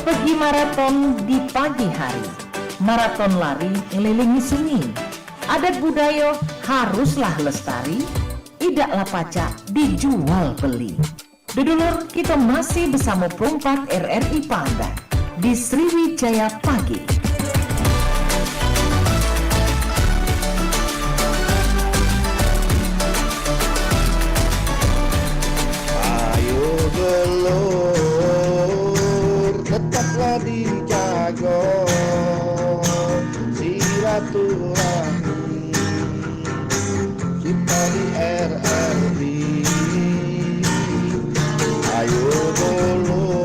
Pergi maraton di pagi hari, maraton lari ngelilingi sungai. Adat budaya haruslah lestari, idaklah pacak dijual beli. Dudulur, kita masih bersama Perumpak RRI Pandan di Sriwijaya Pagi. Gelur tetaplah dijaga silaturahmi kita di RRI. Ayo gelur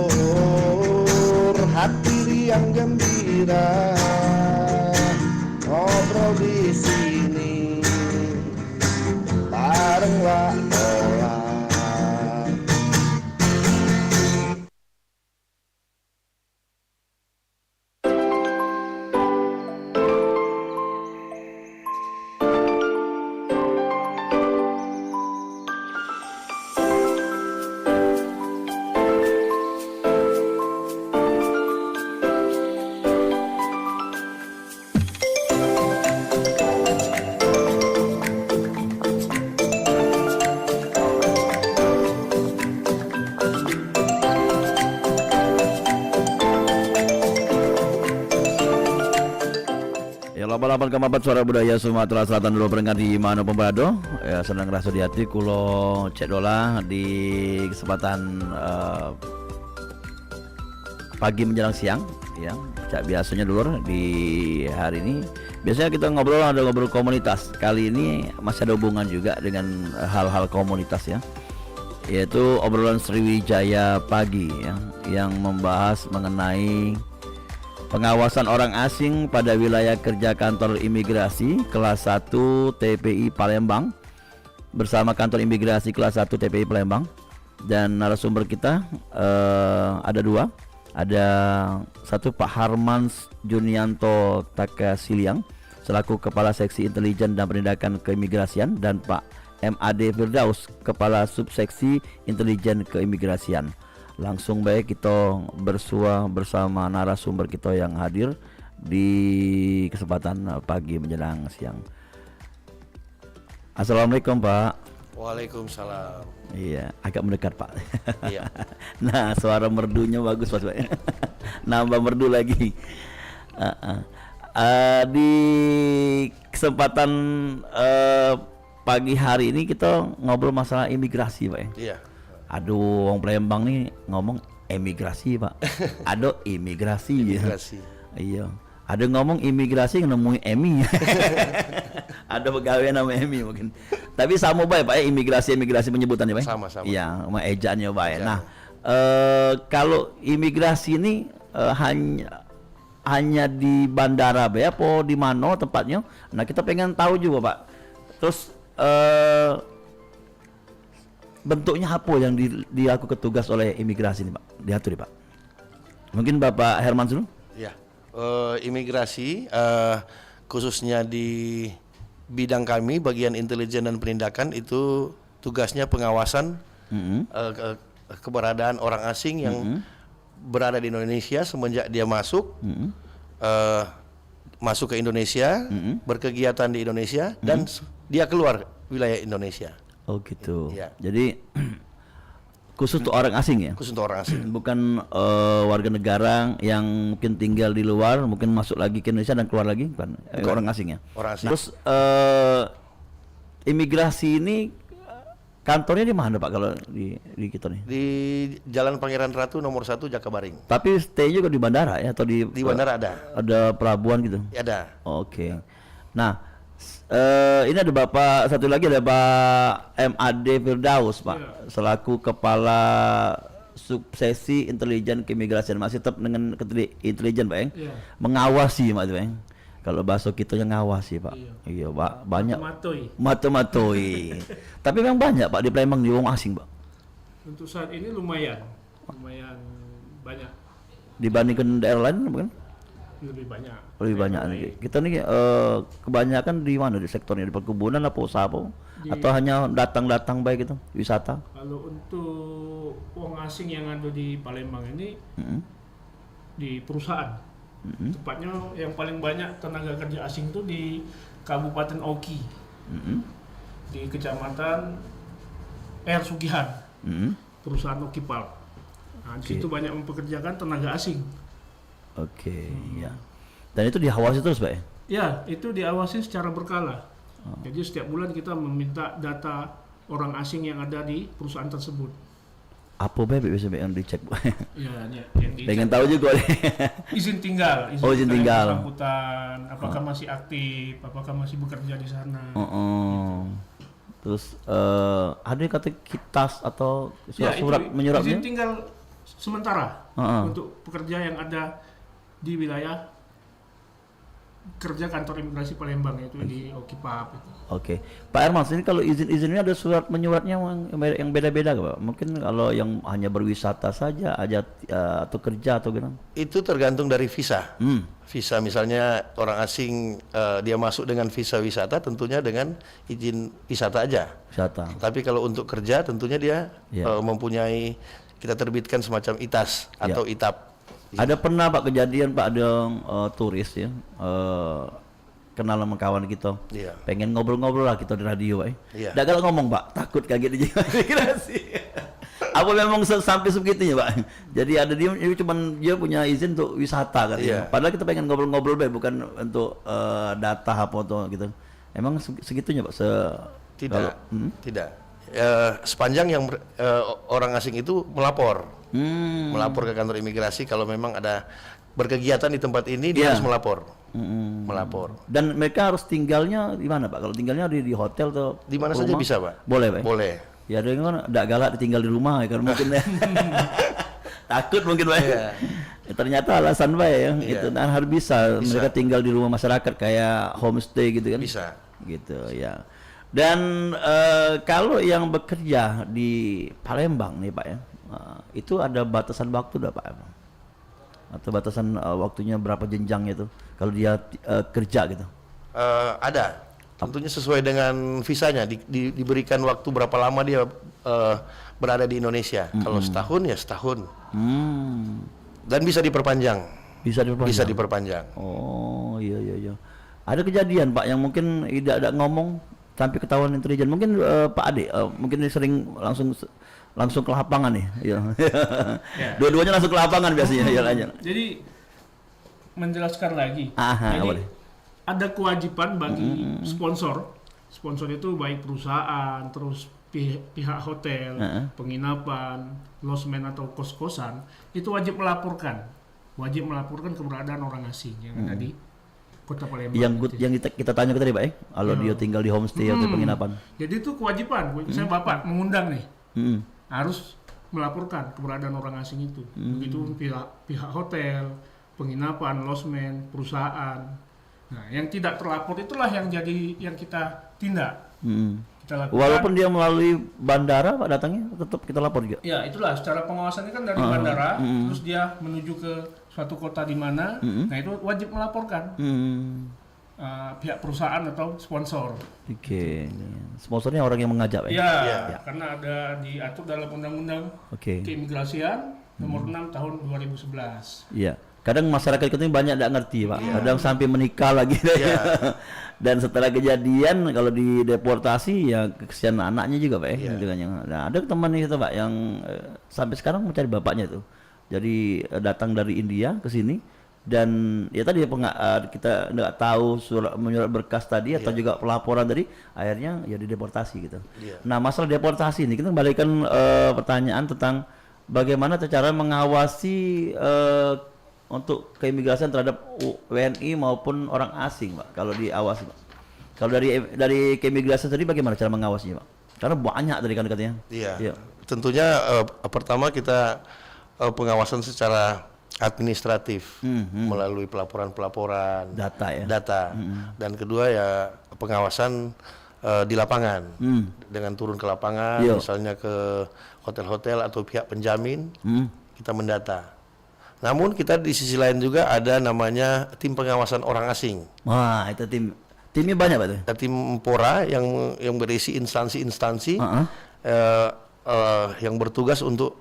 hati riang gembira ngobrol di sini barenglah orang. Lapan kemapat suara budaya Sumatera Selatan dulu peringkat di mana pemberado ya, senang rasa di hati kulo cek dola di kesempatan pagi menjelang siang ya, cak biasanya dulu di hari ini biasanya kita ngobrol komunitas. Kali ini masih ada hubungan juga dengan hal-hal komunitas ya, yaitu obrolan Sriwijaya Pagi ya, yang membahas mengenai pengawasan orang asing pada wilayah kerja kantor imigrasi kelas 1 TPI Palembang bersama kantor imigrasi kelas 1 TPI Palembang. Dan narasumber kita ada dua, ada satu Pak Harman Junianto Takasiliang selaku Kepala Seksi Intelijen dan Penindakan Keimigrasian, dan Pak MAD Firdaus Kepala Subseksi Intelijen Keimigrasian. Langsung baik kita bersua bersama narasumber kita yang hadir di kesempatan pagi menjelang siang. Assalamualaikum Pak. Waalaikumsalam. Iya, agak mendekat Pak. Iya. Nah, suara merdunya bagus Pak. Nambah merdu lagi. Di kesempatan pagi hari ini kita ngobrol masalah imigrasi Pak. Iya. Aduh, orang Palembang nih ngomong emigrasi Pak. Aduh, imigrasi. Imigrasi. Iya. Ada ngomong imigrasi nemuin Emi. Ada pegawai nama Emi mungkin. Tapi sama baik Pak ya, imigrasi penyebutannya Pak. Sama-sama. Iya, sama ejaannya baik. Nah, kalau imigrasi ini hanya di bandara Pak ya, apa di mana tempatnya? Nah, kita pengen tahu juga Pak. Terus bentuknya apa yang dilakukan tugas oleh imigrasi ini Pak? Diatur Pak. Mungkin Bapak Herman dulu? Ya, imigrasi khususnya di bidang kami bagian intelijen dan penindakan itu tugasnya pengawasan keberadaan orang asing yang berada di Indonesia semenjak dia masuk masuk ke Indonesia, berkegiatan di Indonesia dan dia keluar wilayah Indonesia. Oh gitu. Ya. Jadi khusus untuk orang asing ya? Khusus untuk orang asing. Bukan warga negara yang mungkin tinggal di luar, mungkin masuk lagi ke Indonesia dan keluar lagi, bukan? Orang asing ya? Orang asing. Terus imigrasi ini kantornya di mana Pak kalau di kita nih? Di Jalan Pangeran Ratu nomor 1 Jakabaring. Tapi stay juga di bandara ya? Atau di bandara ada. Ada pelabuhan gitu? Ya, ada. Oke. Nah, ini ada Bapak satu lagi, ada Pak MAD Firdaus Pak, selaku Kepala Subseksi Intelijen Keimigrasian, masih tetap dengan intelijen Pak mengawasi Pak Bang. Kalau bahasa kita yang ngawasi Pak. Iya Pak, banyak matu-matui. Tapi memang banyak Pak di Palembang di wong asing Pak. Untuk saat ini lumayan banyak dibandingkan daerah lain bukan? lebih banyak. Lebih banyak nih. Kita nih kebanyakan di mana, di sektornya, di perkebunan apa usaha apa? Atau hanya datang-datang baik itu wisata? Kalau untuk uang asing yang ada di Palembang ini di perusahaan. Tepatnya yang paling banyak tenaga kerja asing itu di Kabupaten Oki, di Kecamatan Sugihan, perusahaan Oki Pulp. Nah, di situ banyak mempekerjakan tenaga asing. Oke, ya. Dan itu diawasi terus, Pak ya? Ya, itu diawasi secara berkala. Jadi setiap bulan kita meminta data orang asing yang ada di perusahaan tersebut. Apa Pak biasa yang dicek, Pak? Ya, yang Pengen tahu juga. izin tinggal, Izin tinggal. bersangkutan, apakah masih aktif, apakah masih bekerja di sana. Terus ada kata kitas atau Ya, surat itu menyuratnya? izin tinggal sementara untuk pekerja yang ada di wilayah kerja kantor imigrasi Palembang, yaitu di Oki Pulp itu. Oke, Pak Herman, ini kalau izin-izinnya ada surat menyuratnya yang beda-beda, Pak? Mungkin kalau yang hanya berwisata saja, aja atau kerja atau gimana? Itu tergantung dari visa. Visa misalnya orang asing dia masuk dengan visa wisata, tentunya dengan izin wisata aja. Wisata. Tapi kalau untuk kerja tentunya dia mempunyai, kita terbitkan semacam ITAS atau ITAP. Ada pernah Pak kejadian Pak ada turis ya kenal sama kawan kita, pengen ngobrol-ngobrol lah kita di radio Pak. Nggak galak ngomong Pak, takut kaget aja imigrasi. Apa memang sampai sebegitunya Pak? Jadi ada dia cuman dia punya izin untuk wisata kan. Padahal kita pengen ngobrol-ngobrol Pak, bukan untuk data apa atau gitu. Emang segitunya Pak? Tidak, tidak. Sepanjang yang orang asing itu melapor. Melapor ke kantor imigrasi kalau memang ada berkegiatan di tempat ini, dia harus melapor. Melapor. Dan mereka harus tinggalnya di mana Pak? Kalau tinggalnya di hotel atau di mana saja bisa Pak? Boleh Pak? Boleh. Ya ada yang kan tidak galak ditinggal di rumah ya kan mungkin ya. Takut mungkin Pak. Ternyata alasan Pak ya, itu kan harus bisa mereka tinggal di rumah masyarakat kayak homestay gitu kan. Bisa. Gitu ya. Dan kalau yang bekerja di Palembang nih Pak ya, itu ada batasan waktu dah Pak? Atau batasan waktunya berapa jenjangnya itu kalau dia kerja gitu? Ada. Tentunya sesuai dengan visanya, diberikan waktu berapa lama dia berada di Indonesia. Kalau setahun ya setahun. Dan bisa diperpanjang. Bisa diperpanjang. Bisa diperpanjang. Oh iya. Ada kejadian Pak yang mungkin tidak ada ngomong sampai ketahuan intelijen. Mungkin Pak Ade mungkin sering langsung ke lapangan nih. Dua-duanya langsung ke lapangan biasanya. Jadi menjelaskan lagi. Jadi boleh. Ada kewajiban bagi sponsor. Sponsor itu baik perusahaan, terus pihak hotel, penginapan, losmen atau kos-kosan, itu wajib melaporkan keberadaan orang asing yang ada di Kota Palembang. Yang kita tanya tadi Pak kalau dia tinggal di homestay atau penginapan. Jadi itu kewajiban. Saya Bapak mengundang nih, harus melaporkan keberadaan orang asing itu. Begitu pihak hotel, penginapan, losmen, perusahaan. Nah, yang tidak terlapor itulah yang kita tindak. Kita lakukan. Walaupun dia melalui bandara Pak datangnya, tetap kita lapor juga. Ya, itulah secara pengawasannya kan dari bandara, terus dia menuju ke suatu kota di mana, nah itu wajib melaporkan pihak perusahaan atau sponsor. Oke. Sponsornya orang yang mengajak Pak? Ya, karena ada diatur dalam Undang-Undang Keimigrasian nomor 6 tahun 2011. Iya. Kadang masyarakat kita ini banyak tidak ngerti Pak, kadang sampai menikah lagi. Dan setelah kejadian kalau dideportasi ya kesian anaknya juga Pak gitu kan. Nah, ada teman kita Pak yang sampai sekarang mencari bapaknya itu. Jadi datang dari India ke sini dan ya tadi kita nggak tahu menyurat berkas tadi atau juga pelaporan tadi, akhirnya ya dideportasi gitu. Nah, masalah deportasi ini kita kembalikan pertanyaan tentang bagaimana cara mengawasi untuk keimigrasian terhadap WNI maupun orang asing Pak, kalau diawasi Pak. Kalau dari keimigrasian tadi bagaimana cara mengawasinya Pak? Karena banyak tadi kan katanya. Iya. Tentunya pertama kita pengawasan secara administratif melalui pelaporan data. Dan kedua ya pengawasan di lapangan dengan turun ke lapangan, misalnya ke hotel-hotel atau pihak penjamin, kita mendata. Namun kita di sisi lain juga ada namanya tim pengawasan orang asing. Wah, itu timnya banyak Pak tuh. Tim Pora yang berisi instansi-instansi yang bertugas untuk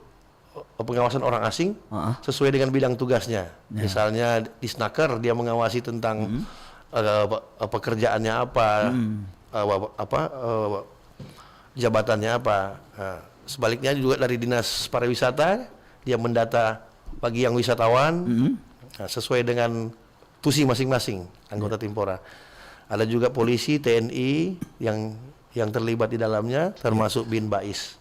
pengawasan orang asing sesuai dengan bidang tugasnya. Misalnya di Snaker dia mengawasi tentang pekerjaannya apa, jabatannya apa. Nah, sebaliknya juga dari dinas pariwisata dia mendata bagi yang wisatawan sesuai dengan tusi masing-masing anggota Timpora. Ada juga polisi, TNI yang terlibat di dalamnya, termasuk Bin Bais.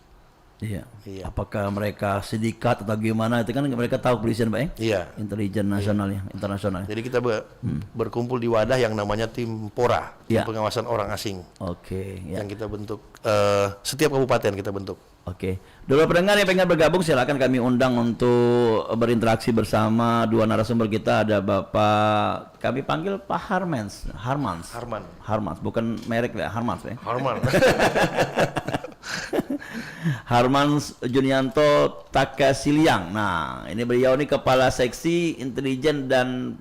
Iya. Apakah mereka sindikat atau gimana? Itu kan mereka tahu kepolisian, Pak. Iya. Intelijen nasional ya, internasional. Jadi kita berkumpul di wadah yang namanya Timpora, Tim Pengawasan Orang Asing. Oke. Yang kita bentuk setiap kabupaten kita bentuk. Oke. Dua pendengar yang pengen bergabung silakan kami undang untuk berinteraksi bersama dua narasumber kita. Ada Bapak, kami panggil Pak Harmans, bukan merek ya, Harmans ya. Harmans Junianto Takasiliang. Nah, ini beliau ini Kepala Seksi Intelijen dan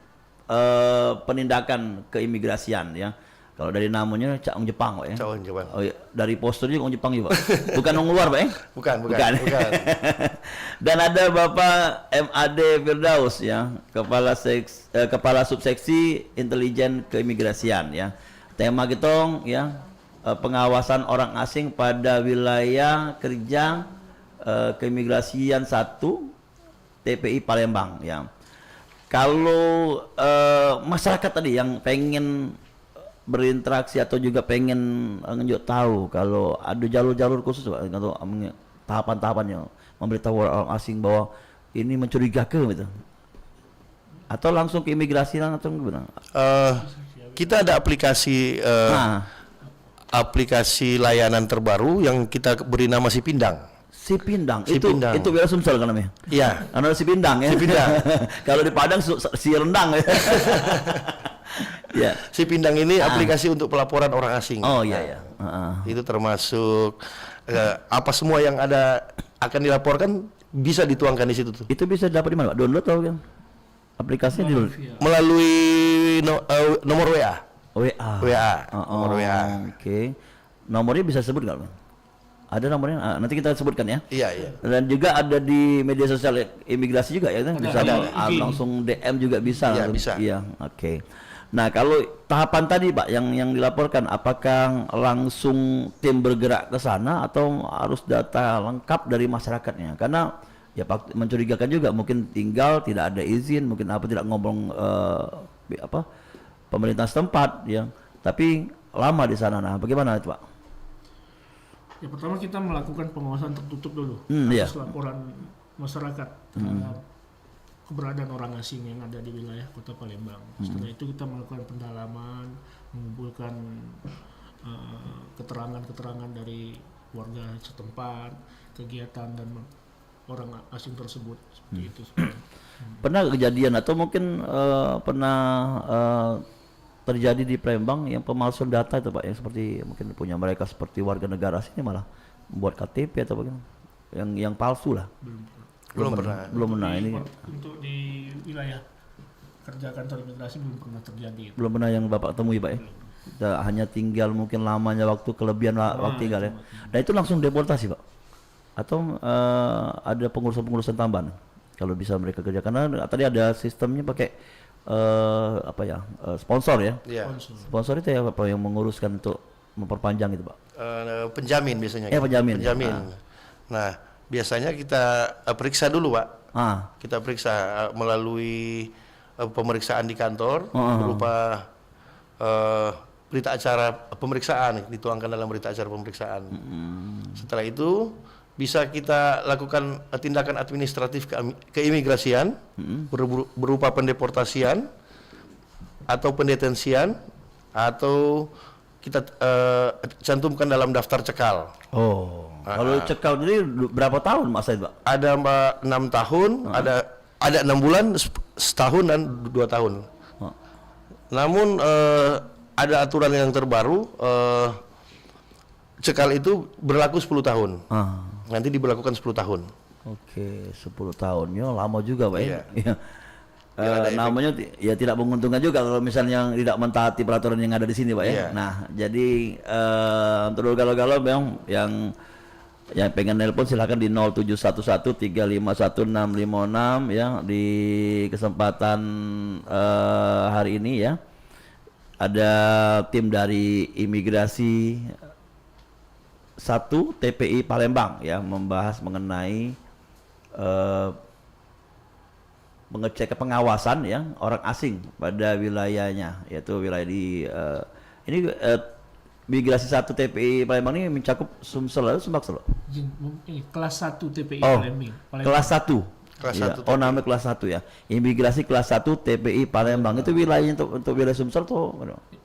Penindakan Keimigrasian ya. Kalau dari namanya Cak Jepang, Pak ya. Cak Jepang. Oh iya, dari posternya Cak Jepang juga, Pak. Bukan orang luar, Pak ya? Bukan. Dan ada Bapak MAD Firdaus ya, Kepala Subseksi Intelijen Keimigrasian ya. Tema kita ya, pengawasan orang asing pada wilayah kerja keimigrasian 1 TPI Palembang ya. Kalau masyarakat tadi yang pengen berinteraksi atau juga pengen ngejuk tahu kalau ada jalur-jalur khusus Pak, atau tahapan-tahapannya memberitahu orang asing bahwa ini mencurigakan gitu, atau langsung ke imigrasi atau gimana? Kita ada aplikasi layanan terbaru yang kita beri nama Sipindang. Sipindang. Itu biasa Sumsel kan namanya? Iya. Ada Sipindang ya. Sipindang. Kalau di Padang si rendang ya. Ya. Sipindang ini aplikasi untuk pelaporan orang asing. Oh iya. Itu termasuk apa semua yang akan dilaporkan bisa dituangkan di situ tuh. Itu bisa dapat di mana, Pak? Download atau kan? Aplikasinya melalui nomor WA. Nomor WA. Oke. Nomornya bisa sebut nggak, Bang? Ada nomornya? Nanti kita sebutkan ya. Iya. Dan juga ada di media sosial imigrasi juga ya, kan? Bisa langsung DM juga bisa. Iya, bisa. Iya, oke. Nah, kalau tahapan tadi Pak yang dilaporkan, apakah langsung tim bergerak ke sana atau harus data lengkap dari masyarakatnya? Karena ya mencurigakan juga, mungkin tinggal tidak ada izin, mungkin tidak ngomong pemerintah setempat ya, tapi lama di sana. Nah, bagaimana itu Pak? Ya, pertama kita melakukan pengawasan tertutup dulu atas laporan masyarakat terhadap keberadaan orang asing yang ada di wilayah Kota Palembang. Setelah itu kita melakukan pendalaman, mengumpulkan keterangan-keterangan dari warga setempat, kegiatan dan orang asing tersebut seperti itu. Pernah kejadian atau mungkin pernah terjadi di Palembang yang pemalsuan data itu Pak, yang seperti mungkin punya mereka seperti warga negara sini malah membuat KTP atau bagaimana yang palsu lah? Belum pernah ini. Untuk di wilayah kerja kantor imigrasi belum pernah terjadi. Belum pernah yang Bapak temui Pak ya? Kita hanya tinggal mungkin lamanya waktu, kelebihan waktu tinggal ya. Dan itu langsung deportasi Pak? Atau ada pengurusan-pengurusan tambahan kalau bisa mereka kerja? Karena tadi ada sistemnya pakai sponsor ya. Sponsor itu ya Pak yang menguruskan untuk memperpanjang itu Pak? Penjamin biasanya. Penjamin. Nah, biasanya kita periksa dulu Pak. Kita periksa melalui pemeriksaan di kantor berupa berita acara pemeriksaan, dituangkan dalam berita acara pemeriksaan. Setelah itu bisa kita lakukan tindakan administratif keimigrasian berupa pendeportasian atau pendetensian, atau kita cantumkan dalam daftar cekal. Kalau cekal jadi berapa tahun Mas Said Pak? Ada 6 tahun, ada 6 bulan, setahun dan 2 tahun. Namun ada aturan yang terbaru, cekal itu berlaku 10 tahun. Nanti diberlakukan 10 tahun. Oke, 10 tahunnya lama juga Pak ya. Namanya ya tidak menguntungkan juga kalau misalnya tidak mentaati peraturan yang ada di sini Pak ya. Nah, jadi untuk galau-galau memang yang Yang pengen nelpon silakan di 0711351656 ya, di kesempatan hari ini ya. Ada tim dari Imigrasi 1 TPI Palembang ya, membahas mengenai mengecek pengawasan ya orang asing pada wilayahnya, yaitu wilayah di Migrasi 1 TPI Palembang ini mencakup Sumsel atau Sumbaksel? Ini kelas 1 TPI Oh, Palembang. kelas 1. Kelas Ya. 1 Oh, namanya kelas 1 ya. Imigrasi kelas 1 TPI Palembang. Itu wilayahnya untuk wilayah Sumsel tuh.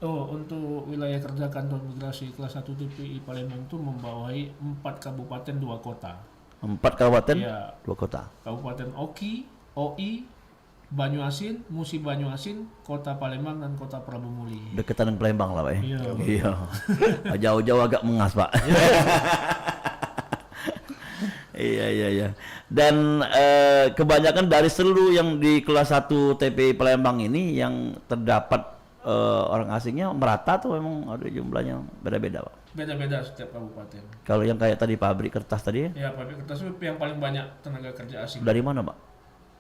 Oh, untuk wilayah kerja kantor migrasi kelas 1 TPI Palembang itu membawahi 4 kabupaten 2 kota. 4 kabupaten, Ya. 2 kota. Kabupaten Oki, OI, Banyuasin, Musi Banyuasin, Kota Palembang dan Kota Prabu Muli. Deketan dengan Palembang lah, Pak ya. Iya. Iya. Jauh-jauh agak mengas, Pak. Iya. Dan kebanyakan dari seluruh yang di kelas 1 TPI Palembang ini yang terdapat orang asingnya merata atau memang ada jumlahnya beda-beda, Pak? Beda-beda setiap kabupaten. Kalau yang kayak tadi pabrik kertas tadi ya, Ya, pabrik kertas itu yang paling banyak tenaga kerja asing. dari mana, Pak?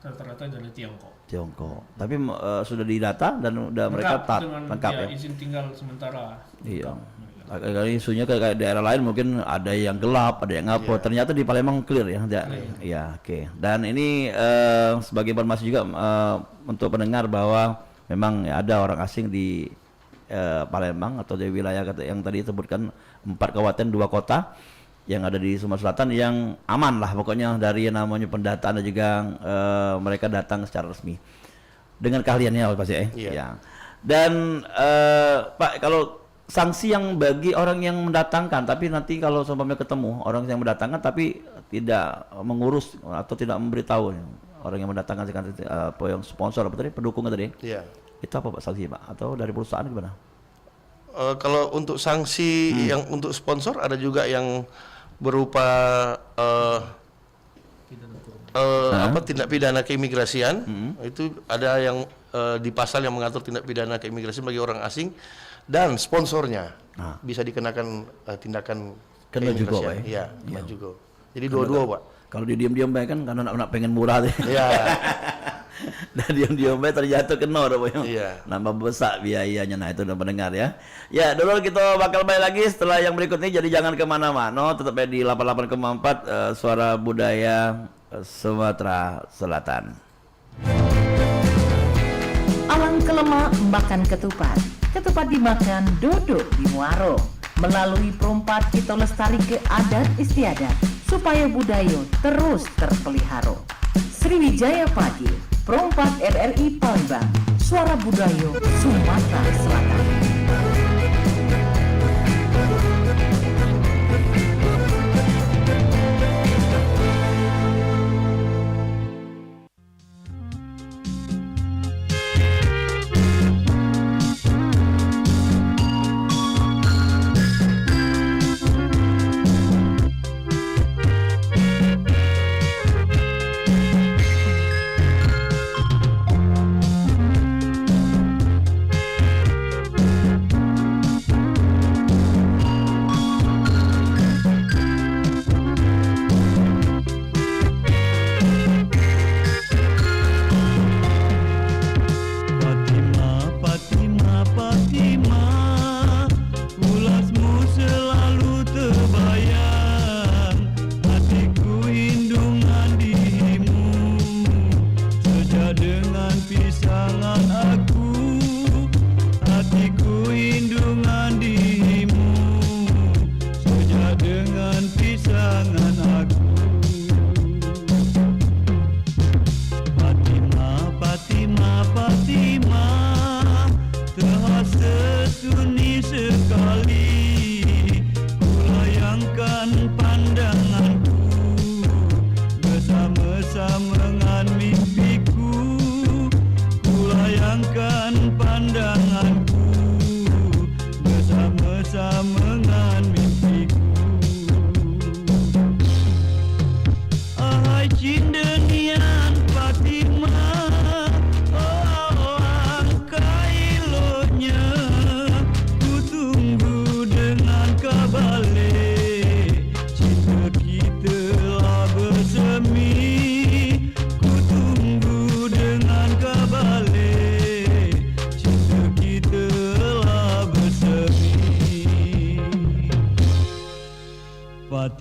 Rata-rata dari Tiongkok. Tiongkok. Tapi sudah didata dan udah mereka dengan lengkap ya. izin tinggal sementara. Iya. Kali isunya kayak daerah lain mungkin ada yang gelap, ada yang apa. Ternyata di Palembang clear ya. Ya, oke. Dan ini sebagai informasi juga untuk pendengar bahwa memang ada orang asing di Palembang atau di wilayah yang tadi disebutkan 4 kabupaten 2 kota yang ada di Sumatera Selatan yang aman lah pokoknya dari yang namanya pendataan dan juga mereka datang secara resmi dengan keahliannya pasti Iya. ya. Dan Pak, kalau sanksi yang bagi orang yang mendatangkan tapi nanti kalau seumpamanya ketemu orang yang mendatangkan tapi tidak mengurus atau tidak memberitahu orang yang mendatangkan apa yang sponsor apa tadi pendukungnya tadi, Iya. itu apa Pak sanksi, Pak, atau dari perusahaan gimana? Kalau untuk sanksi yang untuk sponsor ada juga yang berupa tindak pidana keimigrasian. Itu ada yang di pasal yang mengatur tindak pidana keimigrasian bagi orang asing dan sponsornya bisa dikenakan tindakan Kena juga, keimigrasian. Pak, Iya, kena juga. Jadi dua-dua, Pak. Kalau dia diam-diam baik kan karena nak pengen murah deh. Iya. Dan diam-diam baik terjatuh kena rupanya. Iya. Nambah besar biayanya. Nah itu udah mendengar ya. Ya dulu kita bakal balik lagi setelah yang berikut ini. Jadi jangan kemana-mana. Tetap di 88,4 Suara Budaya Sumatera Selatan. Alang kelema makan ketupat. Ketupat dimakan duduk di muaro. Melalui perompat kita lestari ke adat istiadat supaya budaya terus terpelihara. Sriwijaya Pagi, perompat RRI Palembang, suara budaya Sumatera Selatan.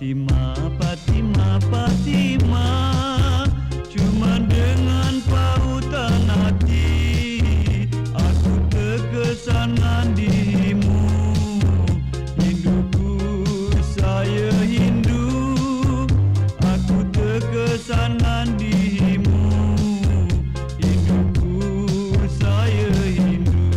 Fatima, Fatima, Fatima, cuma dengan pautan hati aku terkesan dirimu. Hinduku, saya Hindu, aku terkesan dirimu. Hinduku, saya Hindu.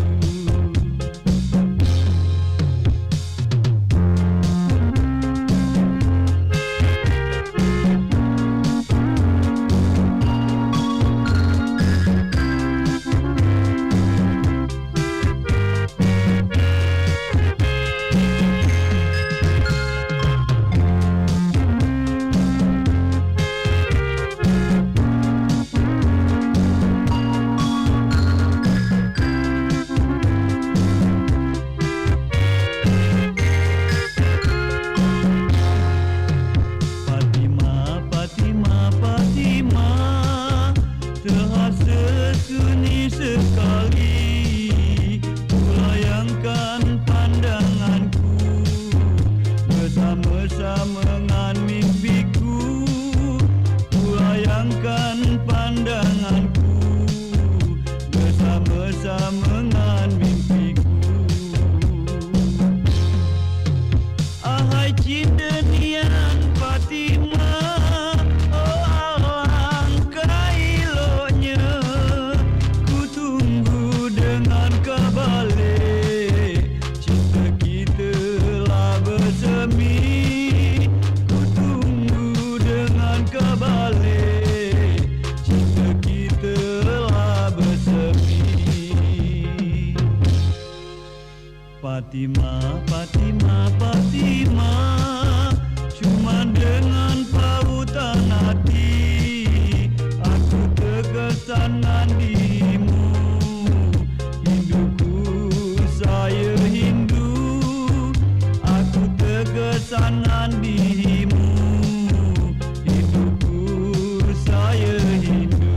Fatima, Fatima, Fatima, terasa sunyi sekali. Kulayangkan pandanganku bersama-sama dengan mimpiku. Kulayangkan pandanganku bersama-sama dengan mimpiku. Ahai cinta nian Fatima, oh alangkah eloknya ku tunggu dengan kebalik. Cinta kita lah bersemi, ku tunggu dengan kebalik. Cinta kita lah bersemi. Fatima, Fatima, Fatima, cuma dengan pautan hati aku terkesan dirimu. Hinduku, saya Hindu, aku terkesan dirimu. Hinduku, saya Hindu.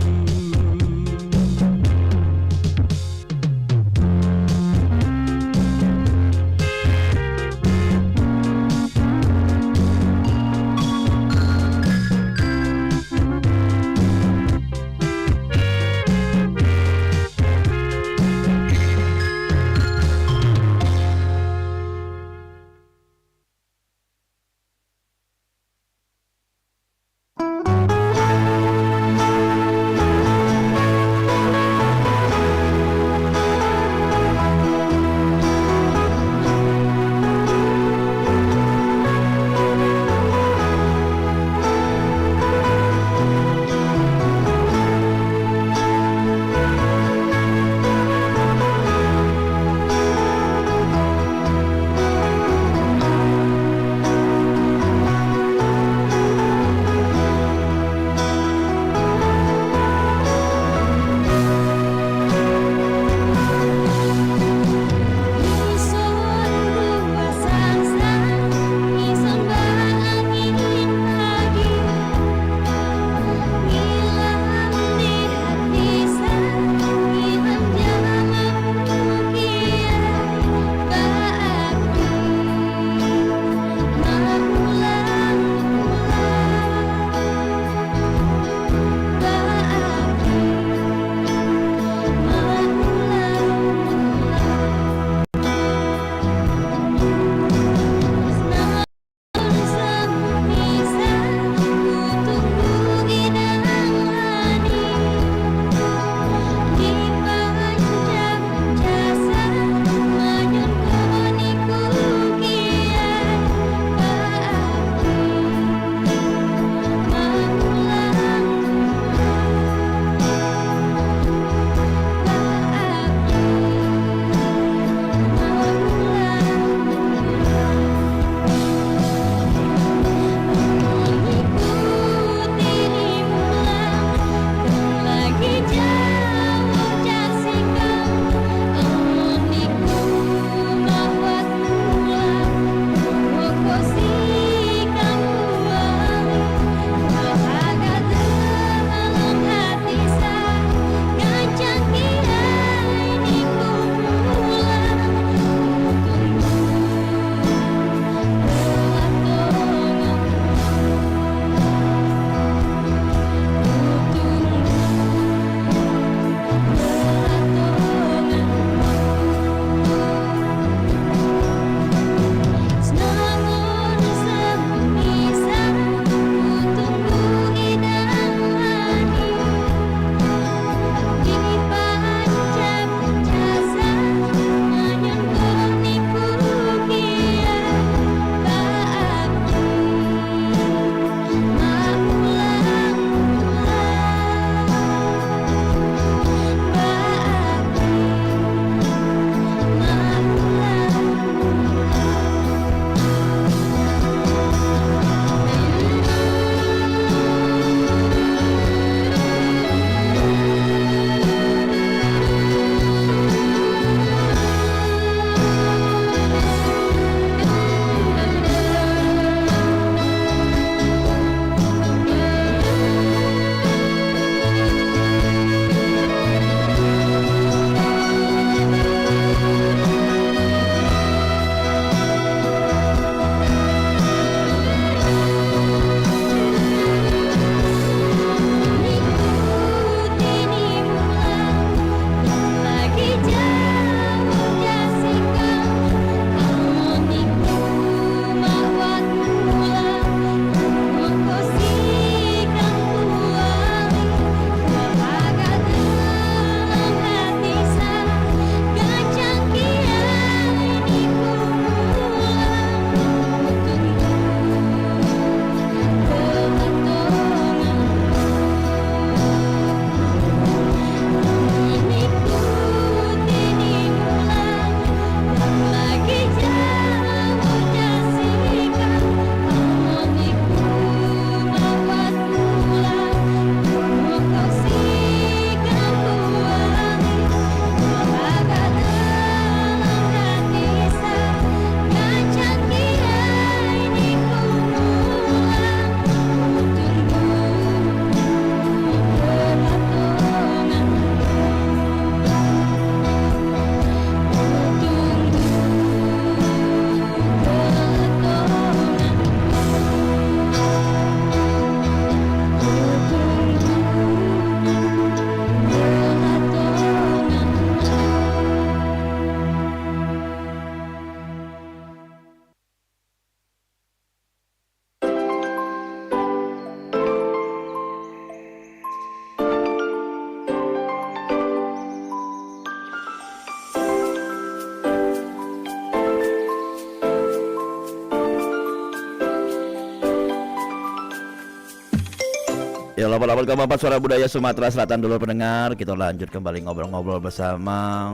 Ya, 88,4 Suara Budaya Sumatera Selatan dulu pendengar. Kita lanjut kembali ngobrol-ngobrol bersama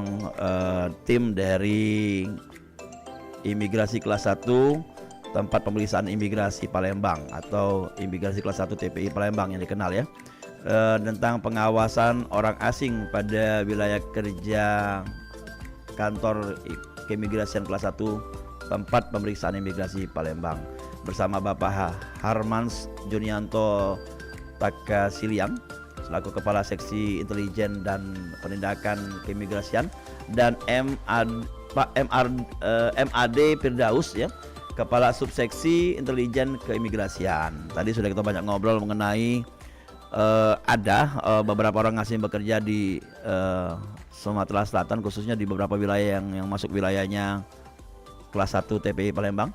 tim dari Imigrasi Kelas 1 Tempat Pemeriksaan Imigrasi Palembang atau Imigrasi Kelas 1 TPI Palembang yang dikenal ya. Tentang pengawasan orang asing pada wilayah kerja kantor keimigrasian kelas 1 Tempat Pemeriksaan Imigrasi Palembang bersama Bapak Harmans Junianto Takasiliang selaku Kepala Seksi Intelijen dan Penindakan Keimigrasian dan MAD Firdaus ya, Kepala Subseksi Intelijen Keimigrasian. Tadi sudah kita banyak ngobrol mengenai ada beberapa orang asing bekerja di Sumatera Selatan, khususnya di beberapa wilayah yang masuk wilayahnya kelas 1 TPI Palembang.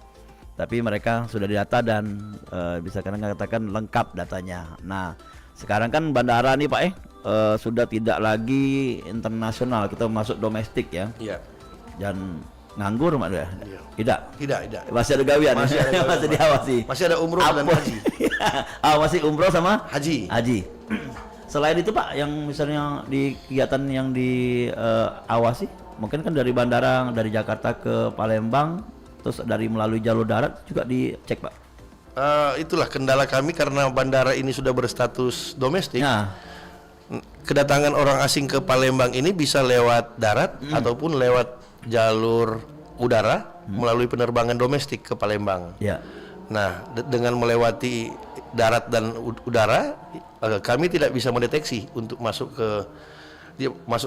Tapi mereka sudah didata dan bisa katakan lengkap datanya. Nah, sekarang kan bandara nih Pak sudah tidak lagi internasional, kita masuk domestik ya. Iya. Dan nganggur Mak ya? Iya. Tidak. Tidak. Masih ada gawian. Masih ada gawian, masih diawasi. Masih ada umroh dan haji. Masih umroh sama Haji. Selain itu Pak, yang misalnya di kegiatan yang diawasi, mungkin kan dari bandara dari Jakarta ke Palembang, terus dari melalui jalur darat juga dicek Pak. Itulah kendala kami karena bandara ini sudah berstatus domestik. Nah, Kedatangan orang asing ke Palembang ini bisa lewat darat ataupun lewat jalur udara melalui penerbangan domestik ke Palembang. ya. Nah, dengan melewati darat dan udara, kami tidak bisa mendeteksi untuk masuk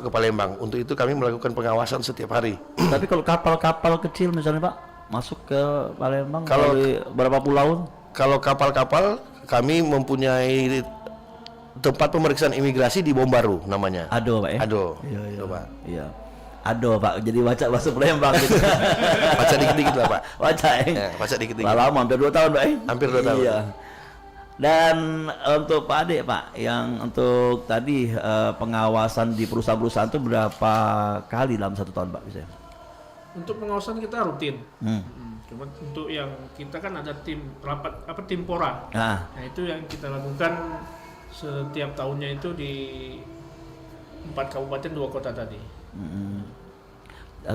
ke Palembang. Untuk itu kami melakukan pengawasan setiap hari. Tapi kalau kapal-kapal kecil misalnya Pak masuk ke Palembang Kalau- dari berapa pulau? Kalau kapal-kapal, kami mempunyai tempat pemeriksaan imigrasi di Bom Baru namanya. Ado Pak ya? Ado. Iya. Coba. Iya. Ado Pak, jadi baca bahasa Palembang gitu. Baca dikit-dikit lah Pak. Baca Ya, baca dikit-dikit. lama hampir 2 tahun Pak Hampir 2 tahun. Iya. Dan untuk Pak Ade Pak, yang untuk tadi pengawasan di perusahaan-perusahaan itu berapa kali dalam 1 tahun Pak bisa? Untuk pengawasan kita rutin. Cuma untuk yang kita kan ada tim rapat tim pora. Nah, Nah itu yang kita lakukan setiap tahunnya itu di 4 kabupaten 2 kota tadi.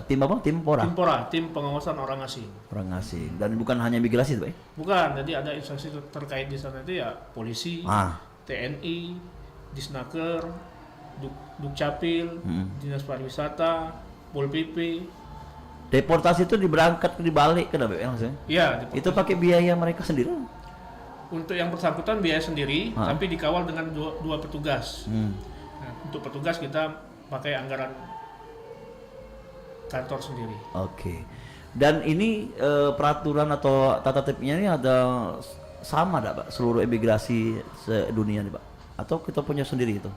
tim apa? Tim Pora? Tim pora, tim pengawasan orang asing. Orang asing. Dan bukan hanya migrasi Pak ya? Bukan, jadi ada instansi terkait di sana itu ya polisi, TNI, Disnaker, Dukcapil, Dinas Pariwisata, Pol PP. Deportasi itu diberangkat dibalik ke Pak ya maksudnya? Iya, Itu pakai biaya mereka sendiri? untuk yang bersangkutan biaya sendiri, tapi dikawal dengan dua petugas. Nah, untuk petugas kita pakai anggaran kantor sendiri. Oke. Dan ini peraturan atau tata tertibnya ini ada sama enggak Pak seluruh imigrasi sedunia nih Pak? Atau kita punya sendiri itu?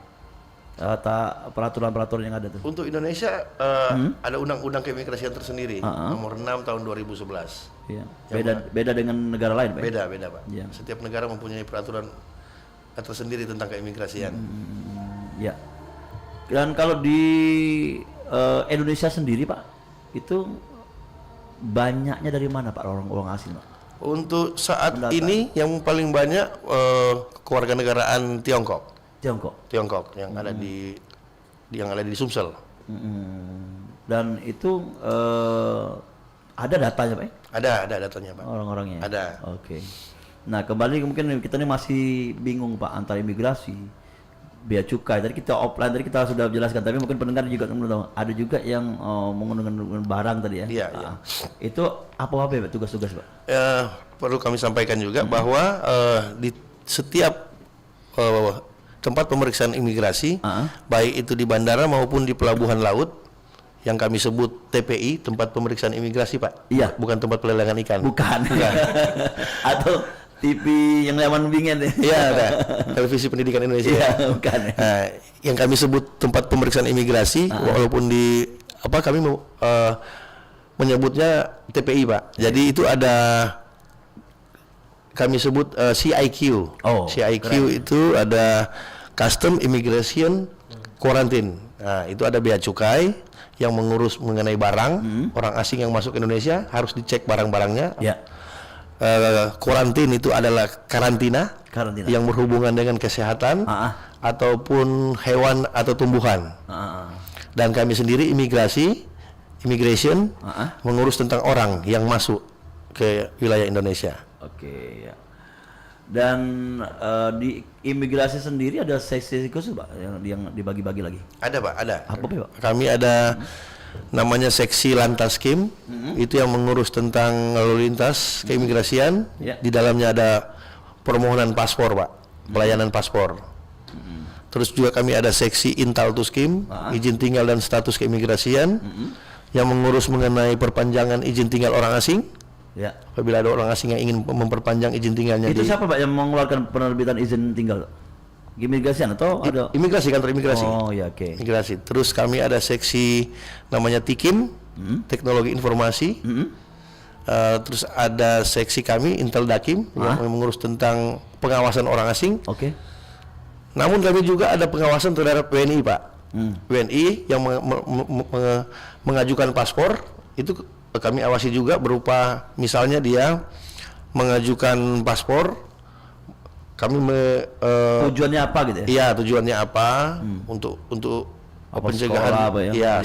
Peraturan-peraturan yang ada tuh. Untuk Indonesia ada undang-undang keimigrasian tersendiri nomor 6 tahun 2011. Iya. Beda dengan negara lain Pak? Beda Pak. Iya. Setiap negara mempunyai peraturan tersendiri tentang keimigrasian. Ya. Dan kalau di Indonesia sendiri Pak, itu banyaknya dari mana Pak orang asing Pak? Untuk saat Pendatang. ini yang paling banyak kewarganegaraan Tiongkok yang ada di Sumsel. Dan itu ada datanya Pak? Ada datanya Pak. Orang-orangnya. Ada. Oke. Nah kembali mungkin kita ini masih bingung Pak antara imigrasi, bea cukai. Tadi kita offline tadi kita sudah jelaskan, tapi mungkin pendengar juga belum tahu. Ada juga yang menggunakan barang tadi ya. Iya. Itu apa Pak tugas-tugas Pak? Perlu kami sampaikan juga bahwa di setiap tempat pemeriksaan imigrasi, baik itu di bandara maupun di pelabuhan laut, yang kami sebut TPI, tempat pemeriksaan imigrasi Pak. Iya. Bukan tempat pelelangan ikan. Bukan. Atau TV yang Yaman Bingen ya. Iya, ada. Televisi Pendidikan Indonesia. Iya, bukan. Nah, yang kami sebut tempat pemeriksaan imigrasi, walaupun kami menyebutnya TPI Pak. Jadi itu ada kami sebut CIQ. CIQ keren. itu ada Custom Immigration Quarantine. Nah, itu ada bea cukai yang mengurus mengenai barang. Orang asing yang masuk ke Indonesia harus dicek barang-barangnya. Ya. Kuarantin itu adalah karantina yang berhubungan dengan kesehatan ataupun hewan atau tumbuhan. Dan kami sendiri immigration mengurus tentang orang yang masuk ke wilayah Indonesia. Oke, ya. Dan di imigrasi sendiri ada seksi khusus Pak yang dibagi-bagi lagi? Ada Pak, ada. Apa Pak? Kami ada namanya seksi lantas Kim, itu yang mengurus tentang lalu lintas keimigrasian. Di dalamnya ada permohonan paspor Pak, pelayanan paspor. Terus juga kami ada seksi Intaltus Kim, izin tinggal dan status keimigrasian, yang mengurus mengenai perpanjangan izin tinggal orang asing. Ya. Apabila ada orang asing yang ingin memperpanjang izin tinggalnya. Itu siapa Pak yang mengeluarkan penerbitan izin tinggal? Imigrasian atau ada? Imigrasi, kantor imigrasi. Oh ya, oke. Imigrasi. Terus kami ada seksi namanya Tikim, teknologi informasi. Terus ada seksi kami Intel Dakim yang mengurus tentang pengawasan orang asing. Oke. Namun kami juga ada pengawasan terhadap WNI Pak. WNI yang mengajukan paspor itu kami awasi juga, berupa misalnya dia mengajukan paspor, kami tujuannya apa gitu ya? Iya, tujuannya apa untuk pencegahan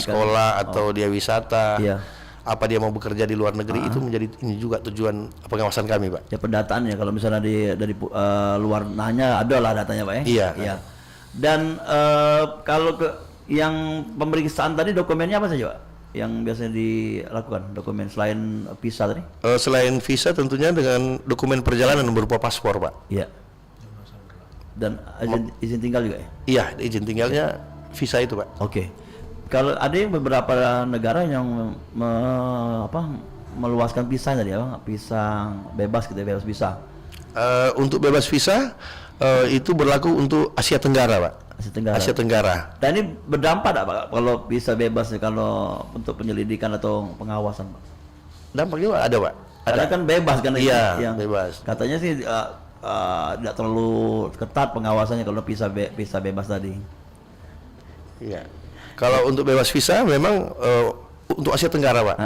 sekolah atau dia wisata. Apa dia mau bekerja di luar negeri, itu menjadi ini juga tujuan pengawasan kami Pak. Ya, pendataan ya, kalau misalnya dari luar nanya ada lah datanya Pak ya. Iya. Dan kalau yang pemeriksaan tadi dokumennya apa saja Pak yang biasanya dilakukan, dokumen selain visa tadi? Selain visa tentunya dengan dokumen perjalanan berupa paspor Pak. Iya. Dan izin tinggal juga ya? Iya, izin tinggalnya visa itu Pak. Oke. Kalau ada yang beberapa negara yang meluaskan visa tadi ya, visa bebas gitu, bebas visa. Untuk bebas visa itu berlaku untuk Asia Tenggara Pak. Asia Tenggara. Dan ini berdampak tak Pak kalau bisa bebas ya, kalau untuk penyelidikan atau pengawasan Pak? Dampaknya ada Pak. Karena kan bebas kan? Iya, yang bebas. Katanya sih tidak terlalu ketat pengawasannya kalau visa bebas tadi. Iya. Kalau untuk bebas visa memang untuk Asia Tenggara Pak.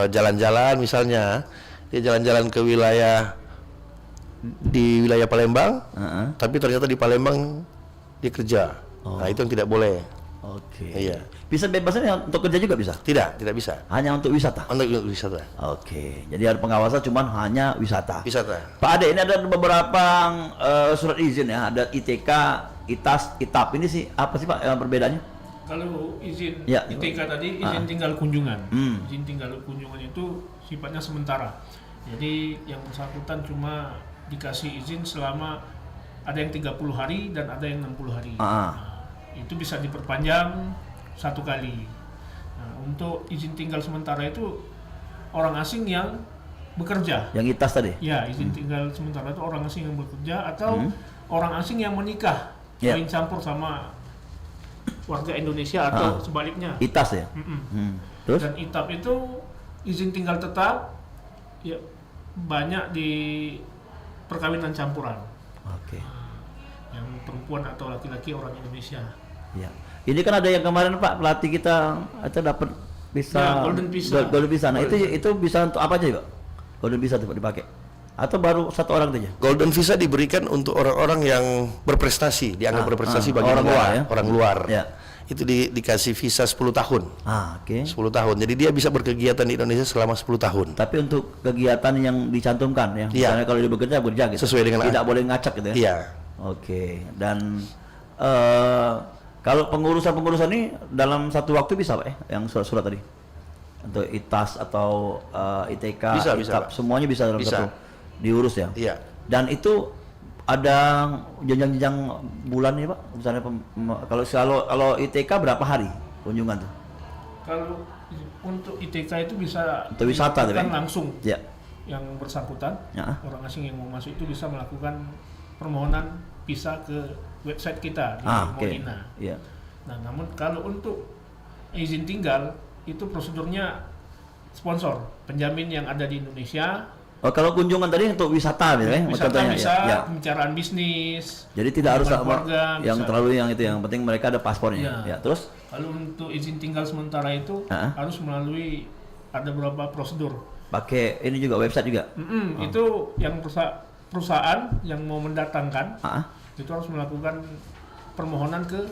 Jalan-jalan misalnya, dia jalan-jalan ke di wilayah Palembang, tapi ternyata di Palembang dia kerja. Nah itu yang tidak boleh. Oke. Iya. Bisa bebasnya untuk kerja juga bisa? Tidak bisa. Hanya untuk wisata? Untuk wisata. Oke. Jadi ada pengawasan cuman hanya wisata. Wisata. Pak Ade, ini ada beberapa surat izin ya, ada ITK, ITAS, ITAP. Ini sih apa sih Pak perbedaannya? Kalau izin ya, ITK tadi izin tinggal kunjungan. Izin tinggal kunjungan itu sifatnya sementara. Jadi yang bersangkutan cuma dikasih izin selama ada yang 30 hari dan ada yang 60 hari. Itu bisa diperpanjang 1 kali. Nah, untuk izin tinggal sementara itu orang asing yang bekerja. Yang ITAS tadi? Ya, izin tinggal sementara itu orang asing yang bekerja atau orang asing yang menikah, kawin campur sama warga Indonesia atau sebaliknya. ITAS ya? Terus? Dan ITAP itu izin tinggal tetap, ya banyak di perkawinan campuran. Oke. Yang perempuan atau laki-laki orang Indonesia. Ya. Ini kan ada yang kemarin Pak pelatih kita itu dapat visa, ya, golden visa. Golden visa. Nah, itu bisa untuk apa aja Pak? Golden visa itu dipakai? Atau baru satu orang saja? Golden visa diberikan untuk orang-orang yang berprestasi, dianggap berprestasi bagi orang luar, ya? Orang luar. Ya. Itu dikasih visa 10 tahun. Oke. 10 tahun. Jadi dia bisa berkegiatan di Indonesia selama 10 tahun. Tapi untuk kegiatan yang dicantumkan ya. Misalnya kalau dia bekerja gitu. Sesuai dengan tidak boleh ngacak gitu ya. Iya. Oke. Dan kalau pengurusan ini dalam satu waktu bisa Pak ya? Yang surat-surat tadi. Untuk ITAS atau ITK, ITAP, semuanya bisa dalam satu diurus ya. Iya. Dan itu ada jenjang-jenjang bulan nih Pak, misalnya kalau ITK berapa hari kunjungan tuh? Kalau untuk ITK itu bisa untuk wisata langsung. Ya. Yang bersangkutan, orang asing yang mau masuk itu bisa melakukan permohonan visa ke website kita di Molina. Ya. Nah, namun kalau untuk izin tinggal itu prosedurnya sponsor, penjamin yang ada di Indonesia. Oh, kalau kunjungan tadi untuk wisata gitu ya? Wisata bisa, pembicaraan bisnis. Jadi tidak harus keluarga, yang terlalu yang itu, yang penting mereka ada paspornya. Ya. Terus? Kalau untuk izin tinggal sementara itu harus melalui ada beberapa prosedur. Pakai ini juga website juga. Itu yang perusahaan yang mau mendatangkan itu harus melakukan permohonan ke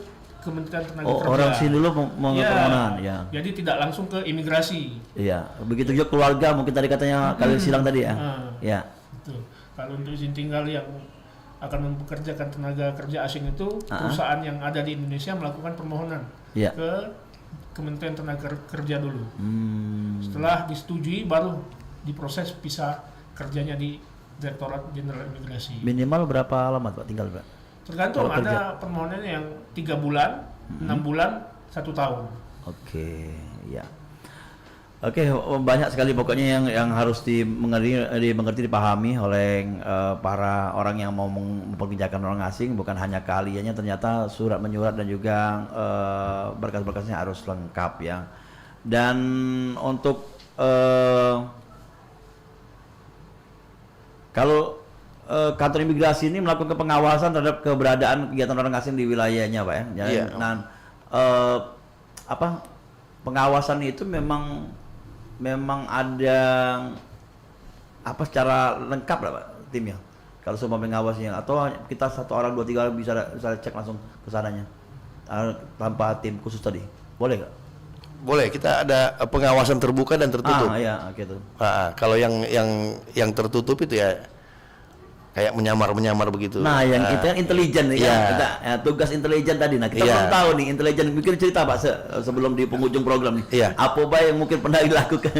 Kementerian Tenaga Kerja. Orang sini dulu mau permohonan, ya. Jadi tidak langsung ke imigrasi. Iya, begitu juga keluarga mungkin tadi katanya kalian silang tadi ya. Ya. Betul. Kalau untuk izin tinggal yang akan mempekerjakan tenaga kerja asing itu perusahaan yang ada di Indonesia melakukan permohonan ke Kementerian Tenaga Kerja dulu. Setelah disetujui baru diproses visa kerjanya di Direktorat Jenderal Imigrasi. Minimal berapa lama Pak tinggal Pak? Tergantung, ada permohonannya yang 3 bulan, 6 bulan, 1 tahun. Oke, ya. Oke, banyak sekali pokoknya yang harus dimengerti, dipahami oleh para orang yang mau mempekerjakan orang asing, bukan hanya keahliannya, ternyata surat menyurat dan juga berkas-berkasnya harus lengkap ya. Dan untuk kalau kantor imigrasi ini melakukan pengawasan terhadap keberadaan kegiatan orang asing di wilayahnya, Pak ya. Iya. Nah, pengawasan itu memang ada secara lengkap lah Pak timnya. Kalau semua pengawasnya atau kita 1 orang 2 3 orang bisa cek langsung ke sananya tanpa tim khusus tadi. Boleh nggak? Boleh, kita ada pengawasan terbuka dan tertutup. Iya, gitu. Kalau yang tertutup itu ya kayak menyamar begitu. Nah, yang itu kan intelijen ya. Tugas intelijen tadi. Nah, kita belum tahu nih intelijen. Mungkin cerita Pak sebelum di penghujung program nih. Apa yang mungkin pernah dilakukan?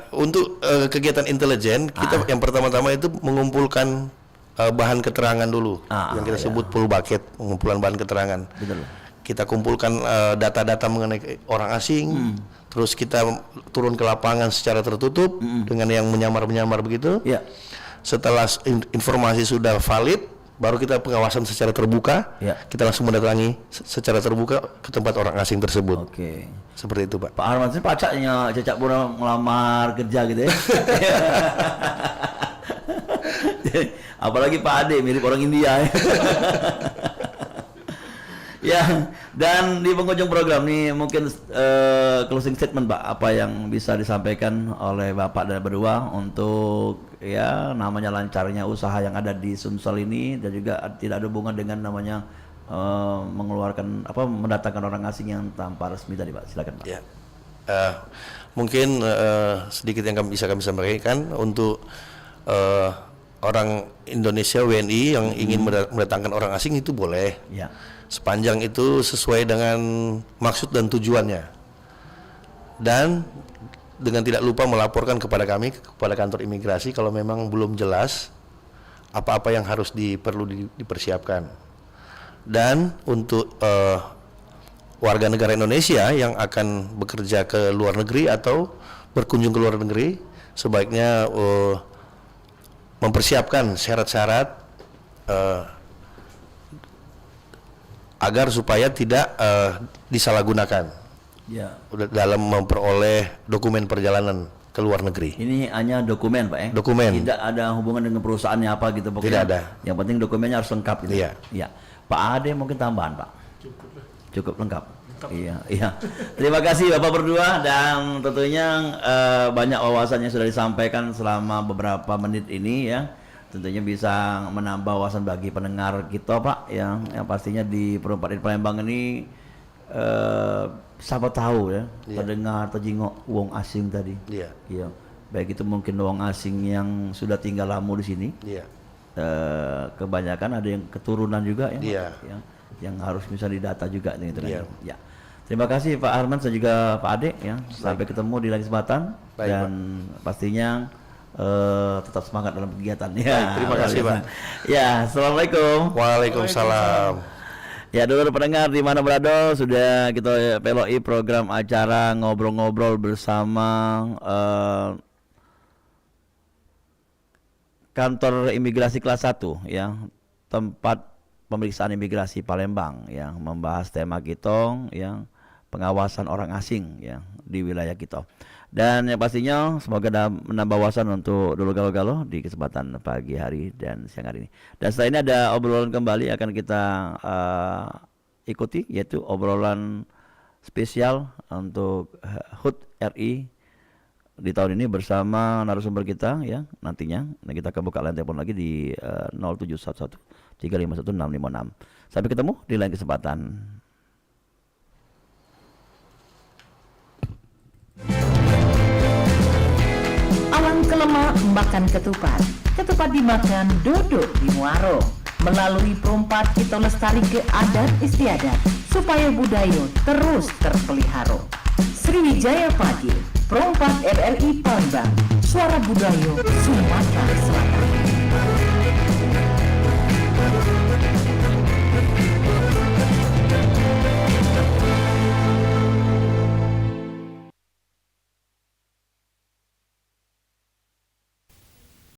Untuk kegiatan intelijen, kita yang pertama-tama itu mengumpulkan bahan keterangan dulu, yang kita sebut full bucket, pengumpulan bahan keterangan. Betul. Kita kumpulkan data-data mengenai orang asing, terus kita turun ke lapangan secara tertutup dengan yang menyamar begitu. Setelah informasi sudah valid, baru kita pengawasan secara terbuka. Kita langsung mendatangi secara terbuka ke tempat orang asing tersebut. Oke. Seperti itu Pak. Pak Arman sih pacaknya Cecak Pura melamar kerja gitu ya. Apalagi Pak Ade mirip orang India ya. Ya, dan di penghujung program nih mungkin closing statement Pak, apa yang bisa disampaikan oleh Bapak dan berdua untuk ya namanya lancarnya usaha yang ada di Sumsel ini dan juga tidak ada hubungan dengan namanya mengeluarkan mendatangkan orang asing yang tanpa resmi tadi Pak. Silakan Pak. Ya. Mungkin sedikit yang bisa kami sampaikan untuk orang Indonesia WNI yang ingin mendatangkan orang asing itu boleh. Ya. Sepanjang itu sesuai dengan maksud dan tujuannya. Dan dengan tidak lupa melaporkan kepada kami, kepada kantor imigrasi kalau memang belum jelas apa-apa yang harus perlu dipersiapkan. Dan untuk warga negara Indonesia yang akan bekerja ke luar negeri atau berkunjung ke luar negeri, sebaiknya mempersiapkan syarat-syarat agar supaya tidak disalahgunakan dalam memperoleh dokumen perjalanan ke luar negeri. Ini hanya dokumen Pak ya? Dokumen. Tidak ada hubungan dengan perusahaannya apa gitu pokoknya. Tidak ada. Yang penting dokumennya harus lengkap gitu. Iya. Pak Ade mungkin tambahan Pak? Cukup lengkap. Iya. Terima kasih Bapak berdua dan tentunya banyak wawasan yang sudah disampaikan selama beberapa menit ini ya. Tentunya bisa menambah wawasan bagi pendengar kita Pak yang pastinya di Perumpat Palembang ini siapa tahu ya pendengar terjingok wong asing tadi. Iya. Baik itu mungkin wong asing yang sudah tinggal lama di sini. Kebanyakan ada yang keturunan juga ya. Yang harus bisa didata juga gitu. Ya. Terima kasih Pak Arman dan juga Pak Ade ya. Sampai ketemu di lain kesempatan dan pastinya tetap semangat dalam kegiatan ya. Terima kasih Pak. Ya, assalamualaikum. Waalaikumsalam. Ya, dulu pendengar di mana berada sudah kita peloi program acara ngobrol-ngobrol bersama kantor imigrasi kelas 1 ya, tempat pemeriksaan imigrasi Palembang yang membahas tema kita yang pengawasan orang asing ya di wilayah kita. Dan yang pastinya semoga menambah wawasan untuk dulu galau-galau di kesempatan pagi hari dan siang hari ini. Dan setelah ini ada obrolan kembali akan kita ikuti yaitu obrolan spesial untuk HUT RI di tahun ini bersama narasumber kita ya nantinya. Nah, kita akan buka line telepon lagi di 0711 351 656. Sampai ketemu di lain kesempatan. Alang kelema makan ketupat. Ketupat dimakan duduk di muaro. Melalui perompat kita lestari ke adat istiadat supaya budaya terus terpelihara. Sriwijaya Pagi, perompat RRI Palembang, suara budaya Sumatera Selatan.